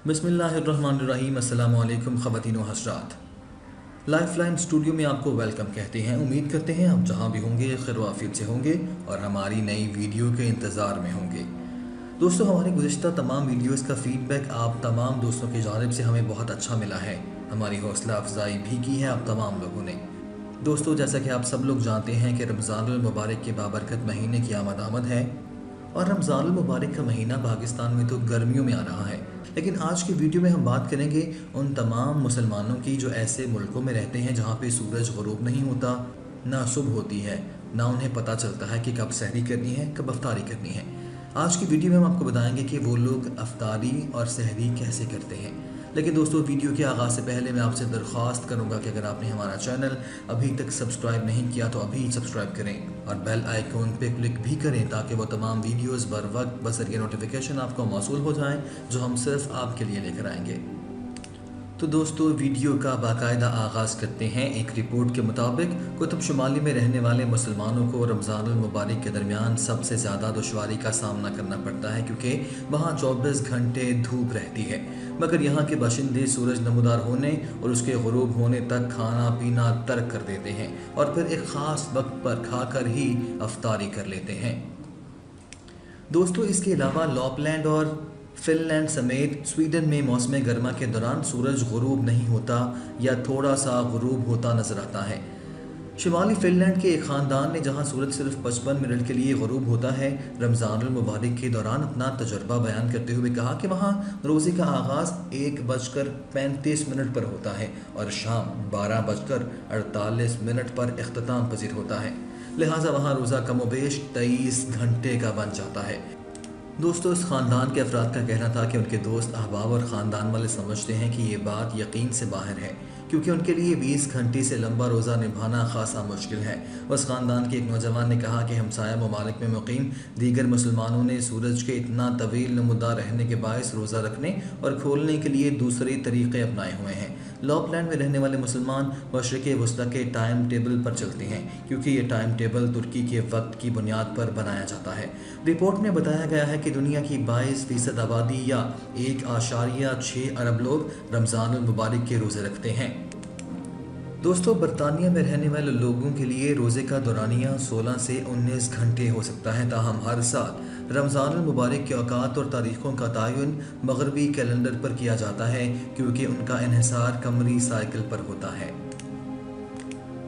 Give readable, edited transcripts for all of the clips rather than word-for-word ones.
बिस्मिल्लाहिर्रहमानिर्रहीम। अस्सलाम वालेकुम ख़वातीन व हज़रात। लाइफ लाइन स्टूडियो में आपको वेलकम कहते हैं। उम्मीद करते हैं आप जहां भी होंगे खैर व आफियत से होंगे और हमारी नई वीडियो के इंतज़ार में होंगे। दोस्तों, हमारी गुज़िश्ता तमाम वीडियोस का फ़ीडबैक आप तमाम दोस्तों की जानिब से हमें बहुत अच्छा मिला है। हमारी हौसला अफजाई भी की है आप तमाम लोगों ने। दोस्तों, जैसा कि आप सब लोग जानते हैं कि रमज़ानुल मुबारक के बाबरकत महीने की आमद है और रमज़ानुल मुबारक का महीना पाकिस्तान में तो गर्मियों में आ रहा है। लेकिन आज की वीडियो में हम बात करेंगे उन तमाम मुसलमानों की जो ऐसे मुल्कों में रहते हैं जहाँ पे सूरज ग़ुरूब नहीं होता, ना सुबह होती है, ना उन्हें पता चलता है कि कब सहरी करनी है, कब अफ्तारी करनी है। आज की वीडियो में हम आपको बताएंगे कि वो लोग अफ्तारी और सहरी कैसे करते हैं। लेकिन दोस्तों, वीडियो के आगाज़ से पहले मैं आपसे दरख्वास्त करूंगा कि अगर आपने हमारा चैनल अभी तक सब्सक्राइब नहीं किया तो अभी सब्सक्राइब करें और बेल आइकॉन पे क्लिक भी करें ताकि वो तमाम वीडियोस बर वक्त बज़रिए नोटिफिकेशन आपको मौसूल हो जाएं जो हम सिर्फ आपके लिए लेकर आएंगे। तो दोस्तों, वीडियो का बाकायदा आगाज़ करते हैं। एक रिपोर्ट के मुताबिक कुतुब शुमाली में रहने वाले मुसलमानों को रमज़ानुल मुबारक के दरमियान सबसे ज़्यादा दुश्वारी का सामना करना पड़ता है क्योंकि वहाँ 24 घंटे धूप रहती है। मगर यहाँ के बाशिंदे सूरज नमूदार होने और उसके ग़ुरूब होने तक खाना पीना तर्क कर देते हैं और फिर एक ख़ास वक्त पर खाकर ही अफ्तारी कर लेते हैं। दोस्तों, इसके अलावा लॉपलैंड और फिनलैंड समेत स्वीडन में मौसम गर्मा के दौरान सूरज ग़ुरूब नहीं होता या थोड़ा सा ग़ुरूब होता नज़र आता है। शुमाली फिनलैंड के एक ख़ानदान ने जहां सूरज सिर्फ 55 मिनट के लिए ग़ुरूब होता है, रमज़ानुल मुबारक के दौरान अपना तजुर्बा बयान करते हुए कहा कि वहां रोज़े का आगाज़ 1:35 पर होता है और शाम 12:48 पर इख्तिताम पजीर होता है। लिहाजा वहाँ रोज़ा कमोबेश 23 घंटे का बन जाता है। दोस्तों, इस ख़ानदान के अफराद का कहना था कि उनके दोस्त अहबाब और ख़ानदान वाले समझते हैं कि ये बात यकीन से बाहर है क्योंकि उनके लिए 20 घंटे से लंबा रोज़ा निभाना खासा मुश्किल है। उस ख़ानदान के एक नौजवान ने कहा कि हमसाया ममालिक में मुकीम दीगर मुसलमानों ने सूरज के इतना तवील नमूदार रहने के बायस रोज़ा रखने और खोलने के लिए दूसरे तरीक़े अपनाए हुए हैं। लॉपलैंड में रहने वाले मुसलमान मशरिक़ वस्ता के टाइम टेबल पर चलते हैं क्योंकि ये टाइम टेबल तुर्की के वक्त की बुनियाद पर बनाया जाता है। रिपोर्ट में बताया गया है कि दुनिया की 22% आबादी या 1.6 अरब लोग रमज़ानुल मुबारक के रोज़े रखते हैं। दोस्तों, बरतानिया में रहने वाले लोगों के लिए रोज़े का दौरानिया 16 से 19 घंटे हो सकता है। ताहम हर साल रमज़ानुल मुबारक के औकात और तारीख़ों का तयन मग़रबी कैलेंडर पर किया जाता है क्योंकि उनका इन्हिसार कमरी साइकिल पर होता है।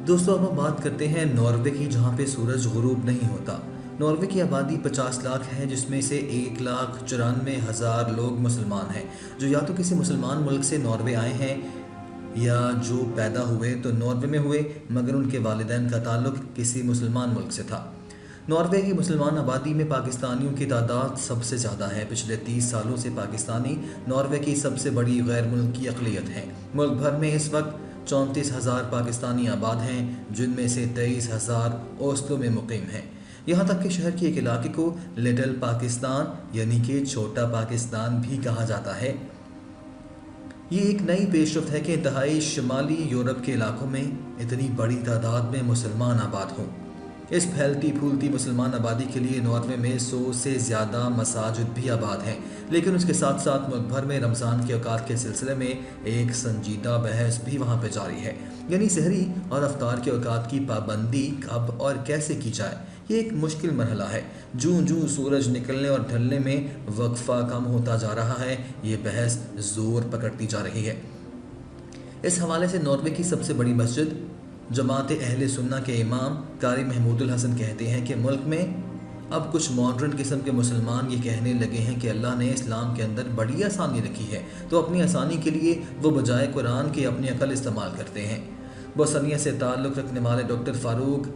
दोस्तों, अब हम बात करते हैं नॉर्वे की, जहाँ पे सूरज ग़ुरूब नहीं होता। नॉर्वे की आबादी 50 लाख है जिसमें से 1,94,000 लोग मुसलमान हैं जो या तो किसी मुसलमान मुल्क से नॉर्वे आए हैं या जो पैदा हुए तो नॉर्वे में हुए मगर उनके वालिदैन का ताल्लुक़ किसी मुसलमान मुल्क से था। नॉर्वे की मुसलमान आबादी में पाकिस्तानियों की तादाद सबसे ज़्यादा है। पिछले 30 सालों से पाकिस्तानी नॉर्वे की सबसे बड़ी गैर मुल्की अक़लियत हैं। मुल्क भर में इस वक्त 34,000 पाकिस्तानी आबाद हैं जिनमें से 23,000 ओस्लो में मुकीम हैं। यहाँ तक कि शहर के एक इलाके को लिटिल पाकिस्तान यानी कि छोटा पाकिस्तान भी कहा जाता है। ये एक नई पेशरफ्त है कि इंतहाई शुमाली यूरोप के इलाकों में इतनी बड़ी तादाद में मुसलमान आबाद हों। इस फैलती फूलती मुसलमान आबादी के लिए नॉर्वे में 100 से ज़्यादा मसाजिद भी आबाद हैं। लेकिन उसके साथ साथ मुल्क भर में रमज़ान के औकात के सिलसिले में एक संजीदा बहस भी वहाँ पर जारी है, यानी सहरी और अफ्तार के औकात की पाबंदी कब और कैसे की जाए। ये एक मुश्किल मरहला है। जूं जूं सूरज निकलने और ढलने में वक्फा कम होता जा रहा है, ये बहस ज़ोर पकड़ती जा रही है। इस हवाले से नॉर्वे की सबसे बड़ी मस्जिद जमात अहले सुन्ना के इमाम कारी महमूदुल हसन कहते हैं कि मुल्क में अब कुछ मॉडर्न किस्म के मुसलमान ये कहने लगे हैं कि अल्लाह ने इस्लाम के अंदर बड़ी आसानी रखी है तो अपनी आसानी के लिए वो बजाय कुरान के अपनी अकल इस्तेमाल करते हैं। बोस्निया से ताल्लुक़ रखने वाले डॉक्टर फ़ारूक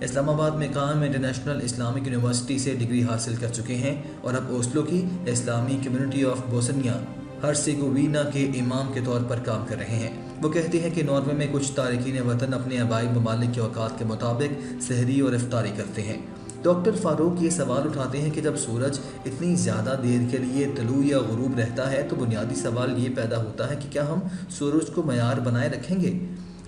इस्लामाबाद में कायम इंटरनेशनल इस्लामिक यूनिवर्सिटी से डिग्री हासिल कर चुके हैं और अब ओस्लो की इस्लामी कम्युनिटी ऑफ बोस्निया हर्सेगोविना के इमाम के तौर पर काम कर रहे हैं। वो कहते हैं कि नॉर्वे में कुछ तारकीन वतन अपने आबाई ममालिक के औकात के मुताबिक सहरी और इफ्तारी करते हैं। डॉक्टर फ़ारूक ये सवाल उठाते हैं कि जब सूरज इतनी ज़्यादा देर के लिए तलू या ग़ुरूब रहता है तो बुनियादी सवाल ये पैदा होता है कि क्या हम सूरज को मयार बनाए रखेंगे।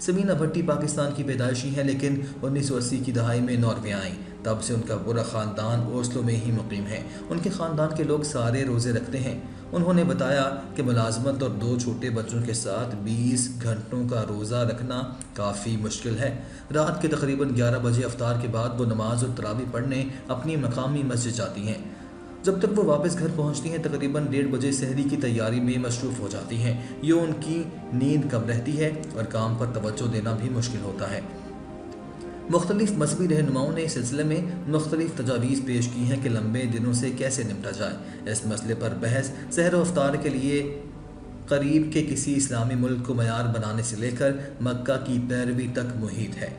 समीना भट्टी पाकिस्तान की पैदाइशी हैं लेकिन 1980 की दहाई में नॉर्वे आईं। तब से उनका पूरा ख़ानदान ओस्लो में ही मुकीम है। उनके ख़ानदान के लोग सारे रोज़े रखते हैं। انہوں نے بتایا کہ ملازمت اور 2 چھوٹے بچوں کے ساتھ 20 گھنٹوں کا روزہ رکھنا کافی مشکل ہے۔ رات کے تقریباً 11 بجے افطار کے بعد وہ نماز اور تراویح پڑھنے اپنی مقامی مسجد جاتی ہیں۔ جب تک وہ واپس گھر پہنچتی ہیں تقریباً 1:30 بجے سحری کی تیاری میں مصروف ہو جاتی ہیں۔ یہ ان کی نیند کم رہتی ہے اور کام پر توجہ دینا بھی مشکل ہوتا ہے۔ مختلف مذہبی رہنماؤں نے اس سلسلے میں مختلف تجاویز پیش کی ہیں کہ لمبے دنوں سے کیسے نمٹا جائے۔ اس مسئلے پر بحث سحر و افطار کے لیے قریب کے کسی اسلامی ملک کو معیار بنانے سے لے کر مکہ کی پیروی تک محیط ہے۔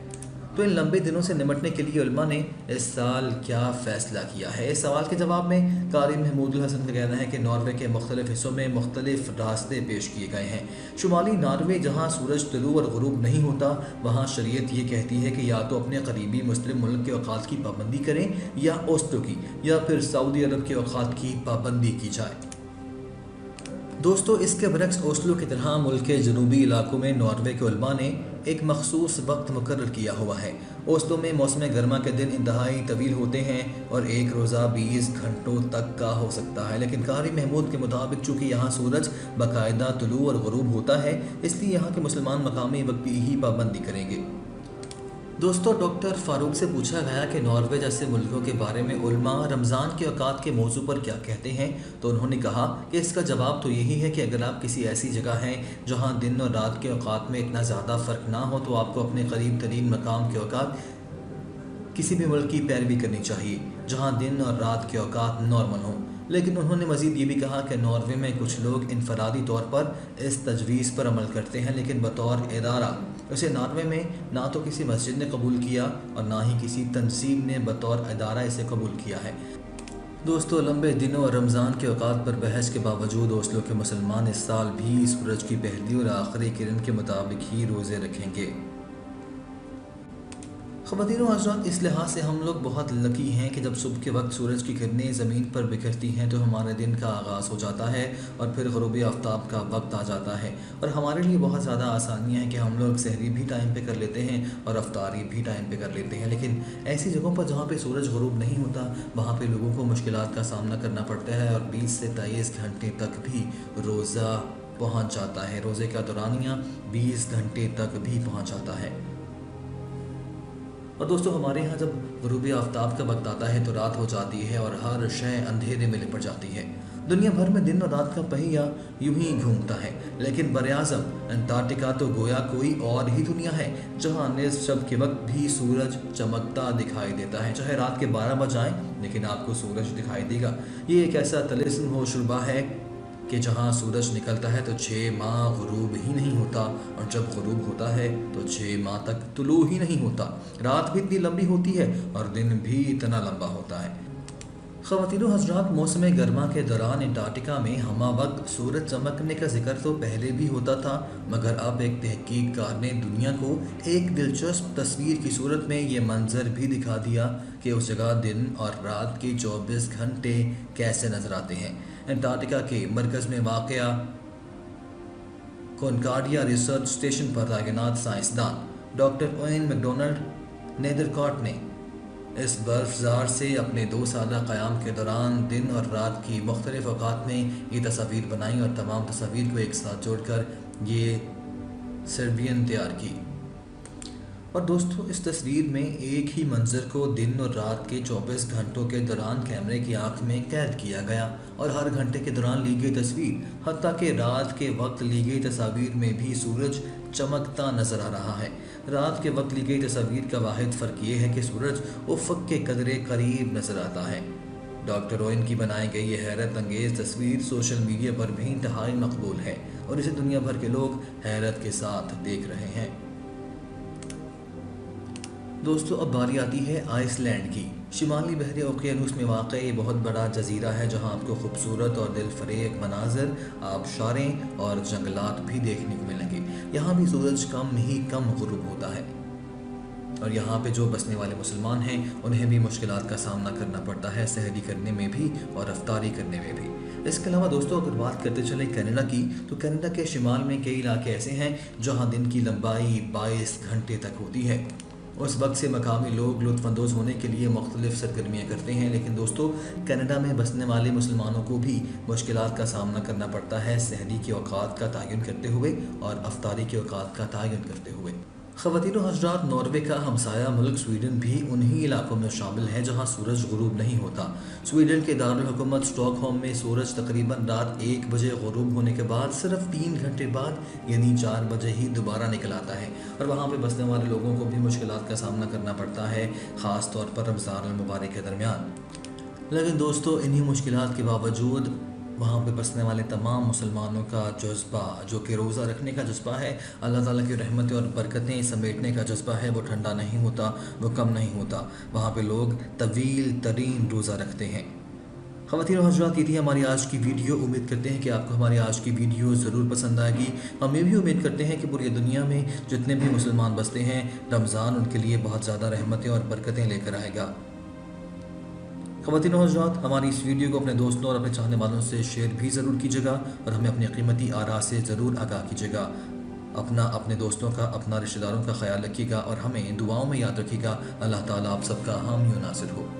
تو ان لمبے دنوں سے نمٹنے کے لیے علماء نے اس سال کیا فیصلہ کیا ہے؟ اس سوال کے جواب میں قاری محمود الحسن کا کہنا ہے کہ ناروے کے مختلف حصوں میں مختلف راستے پیش کیے گئے ہیں۔ شمالی ناروے جہاں سورج طلوع اور غروب نہیں ہوتا، وہاں شریعت یہ کہتی ہے کہ یا تو اپنے قریبی مسلم ملک کے اوقات کی پابندی کریں یا اوسلو کی، یا پھر سعودی عرب کے اوقات کی پابندی کی جائے۔ دوستو، اس کے برعکس اوسلو کی طرح ملک کے جنوبی علاقوں میں ناروے کے علماء نے ایک مخصوص وقت مقرر کیا ہوا ہے۔ اوسلو میں موسم گرما کے دن انتہائی طویل ہوتے ہیں اور ایک روزہ 20 گھنٹوں تک کا ہو سکتا ہے، لیکن قاری محمود کے مطابق چونکہ یہاں سورج باقاعدہ طلوع اور غروب ہوتا ہے، اس لیے یہاں کے مسلمان مقامی وقت کی ہی پابندی کریں گے۔ دوستو، ڈاکٹر فاروق سے پوچھا گیا کہ ناروے جیسے ملکوں کے بارے میں علماء رمضان کے اوقات کے موضوع پر کیا کہتے ہیں، تو انہوں نے کہا کہ اس کا جواب تو یہی ہے کہ اگر آپ کسی ایسی جگہ ہیں جہاں دن اور رات کے اوقات میں اتنا زیادہ فرق نہ ہو تو آپ کو اپنے قریب ترین مقام کے اوقات کسی بھی ملک کی پیروی کرنی چاہیے جہاں دن اور رات کے اوقات نارمل ہوں۔ لیکن انہوں نے مزید یہ بھی کہا کہ ناروے میں کچھ لوگ انفرادی طور پر اس تجویز پر عمل کرتے ہیں، لیکن بطور ادارہ اسے ناروے میں نہ تو کسی مسجد نے قبول کیا اور نہ ہی کسی تنظیم نے بطور ادارہ اسے قبول کیا ہے۔ دوستو، لمبے دنوں اور رمضان کے اوقات پر بحث کے باوجود اوسلو کے مسلمان اس سال بھی سورج کی پہلی اور آخری کرن کے مطابق ہی روزے رکھیں گے۔ خواتین و حضرات، اس لحاظ سے ہم لوگ بہت لکی ہیں کہ جب صبح کے وقت سورج کی کرنیں زمین پر بکھرتی ہیں تو ہمارے دن کا آغاز ہو جاتا ہے اور پھر غروب آفتاب کا وقت آ جاتا ہے، اور ہمارے لیے بہت زیادہ آسانیاں ہیں کہ ہم لوگ سحری بھی ٹائم پہ کر لیتے ہیں اور افطاری بھی ٹائم پہ کر لیتے ہیں۔ لیکن ایسی جگہوں پر جہاں پہ سورج غروب نہیں ہوتا، وہاں پہ لوگوں کو مشکلات کا سامنا کرنا پڑتا ہے اور 20 سے 23 گھنٹے تک بھی روزہ پہنچ جاتا ہے۔ روزے کا دورانیہ 20 گھنٹے تک بھی پہنچ جاتا ہے۔ اور دوستو، ہمارے ہاں جب غروب آفتاب کا وقت آتا ہے تو رات ہو جاتی ہے اور ہر شے اندھیرے میں لپٹ جاتی ہے۔ دنیا بھر میں دن اور رات کا پہیہ یوں ہی گھومتا ہے، لیکن براعظم انٹارکٹیکا تو گویا کوئی اور ہی دنیا ہے جہاں نصف شب کے وقت بھی سورج چمکتا دکھائی دیتا ہے۔ چاہے رات کے 12 بج جائیں لیکن آپ کو سورج دکھائی دے گا۔ یہ ایک ایسا طلسم و شربہ ہے کہ جہاں سورج نکلتا ہے تو 6 ماہ غروب ہی نہیں ہوتا، اور جب غروب ہوتا ہے تو 6 ماہ تک طلوع ہی نہیں ہوتا۔ رات بھی اتنی لمبی ہوتی ہے اور دن بھی اتنا لمبا ہوتا ہے۔ خواتین و حضرات، موسم گرما کے دوران انٹارکٹیکا میں ہمہ وقت سورج چمکنے کا ذکر تو پہلے بھی ہوتا تھا، مگر اب ایک تحقیق کار نے دنیا کو ایک دلچسپ تصویر کی صورت میں یہ منظر بھی دکھا دیا کہ اس جگہ دن اور رات کے 24 گھنٹے کیسے نظر آتے ہیں۔ انٹارکٹیکا کے مرکز میں واقع کونکارڈیا ریسرچ اسٹیشن پر تعینات سائنسدان ڈاکٹر اوین میکڈونلڈ نیدرکارٹ نے اس برف زار سے اپنے 2 سالہ قیام کے دوران دن اور رات کی مختلف اوقات میں یہ تصاویر بنائیں اور تمام تصاویر کو ایک ساتھ جوڑ کر یہ سربین تیار کی۔ اور دوستو، اس تصویر میں ایک ہی منظر کو دن اور رات کے 24 گھنٹوں کے دوران کیمرے کی آنکھ میں قید کیا گیا، اور ہر گھنٹے کے دوران لی گئی تصویر، حتیٰ کہ رات کے وقت لی گئی تصاویر میں بھی سورج چمکتا نظر آ رہا ہے۔ رات کے وقت لی گئی تصاویر کا واحد فرق یہ ہے کہ سورج افق کے قدرے قریب نظر آتا ہے۔ ڈاکٹر اوین کی بنائی گئی یہ حیرت انگیز تصویر سوشل میڈیا پر بھی انتہائی مقبول ہے اور اسے دنیا بھر کے لوگ حیرت کے ساتھ دیکھ رہے ہیں۔ دوستو، اب باری آتی ہے آئس لینڈ کی۔ شمالی بحر اوقیانوس میں واقع یہ بہت بڑا جزیرہ ہے جہاں آپ کو خوبصورت اور دل فریب مناظر، آبشاریں اور جنگلات بھی دیکھنے کو ملیں گے۔ یہاں بھی سورج کم غروب ہوتا ہے، اور یہاں پہ جو بسنے والے مسلمان ہیں انہیں بھی مشکلات کا سامنا کرنا پڑتا ہے، سحری کرنے میں بھی اور افطاری کرنے میں بھی۔ اس کے علاوہ دوستو، اگر بات کرتے چلیں کینیڈا کی، تو کینیڈا کے شمال میں کئی علاقے ایسے ہیں جہاں دن کی لمبائی 22 گھنٹے تک ہوتی ہے۔ उस वक्त से मकामी लोग लुत्फ़ अंदोज़ होने के लिए मुख्तलिफ़ सरगर्मियाँ करते हैं। लेकिन दोस्तों, कनाडा में बसने वाले मुसलमानों को भी मुश्किलात का सामना करना पड़ता है, सहरी के औक़ात का तयन करते हुए और अफ्तारी के औक़ात का तयन करते हुए। ख़वातीन और हज़रात, नॉर्वे का हमसाया मुल्क स्वीडन भी उन्हीं इलाकों में शामिल है जहाँ सूरज ग़ुरूब नहीं होता। स्वीडन के दारुल हुकूमत स्टॉकहोम में सूरज तकरीबन रात 1 बजे ग़ुरूब होने के बाद सिर्फ 3 घंटे बाद यानी 4 बजे ही दोबारा निकल आता है, और वहाँ पे बसने वाले लोगों को भी मुश्किलात का सामना करना पड़ता है, ख़ास तौर पर रमज़ान अल मुबारक के दरमियान। लेकिन दोस्तों, इन्हीं मुश्किलात के बावजूद वहाँ पे बसने वाले तमाम मुसलमानों का जज्बा, जो कि रोज़ा रखने का जज्बा है, अल्लाह ताला की रहमतें और बरकतें समेटने का जज्बा है, वो ठंडा नहीं होता, वो कम नहीं होता। वहाँ पे लोग तवील तरीन रोज़ा रखते हैं। ख़वातीन और हज़रात, ये थी हमारी आज की वीडियो। उम्मीद करते हैं कि आपको हमारी आज की वीडियो ज़रूर पसंद आएगी। हम ये भी उम्मीद करते हैं कि पूरी दुनिया में जितने भी मुसलमान बसते हैं, रमज़ान उनके लिए बहुत ज़्यादा रहमतें और बरकतें लेकर आएगा। ख़वातीन और हज़रात, हमारी इस वीडियो को अपने दोस्तों और अपने चाहने वालों से शेयर भी ज़रूर कीजिएगा और हमें अपनी कीमती आरा से ज़रूर आगाह कीजिएगा। अपना, अपने दोस्तों का, अपना रिश्तेदारों का ख्याल रखिएगा और हमें दुआओं में याद रखिएगा। अल्लाह ताला आप सबका हामी और नासिर हो।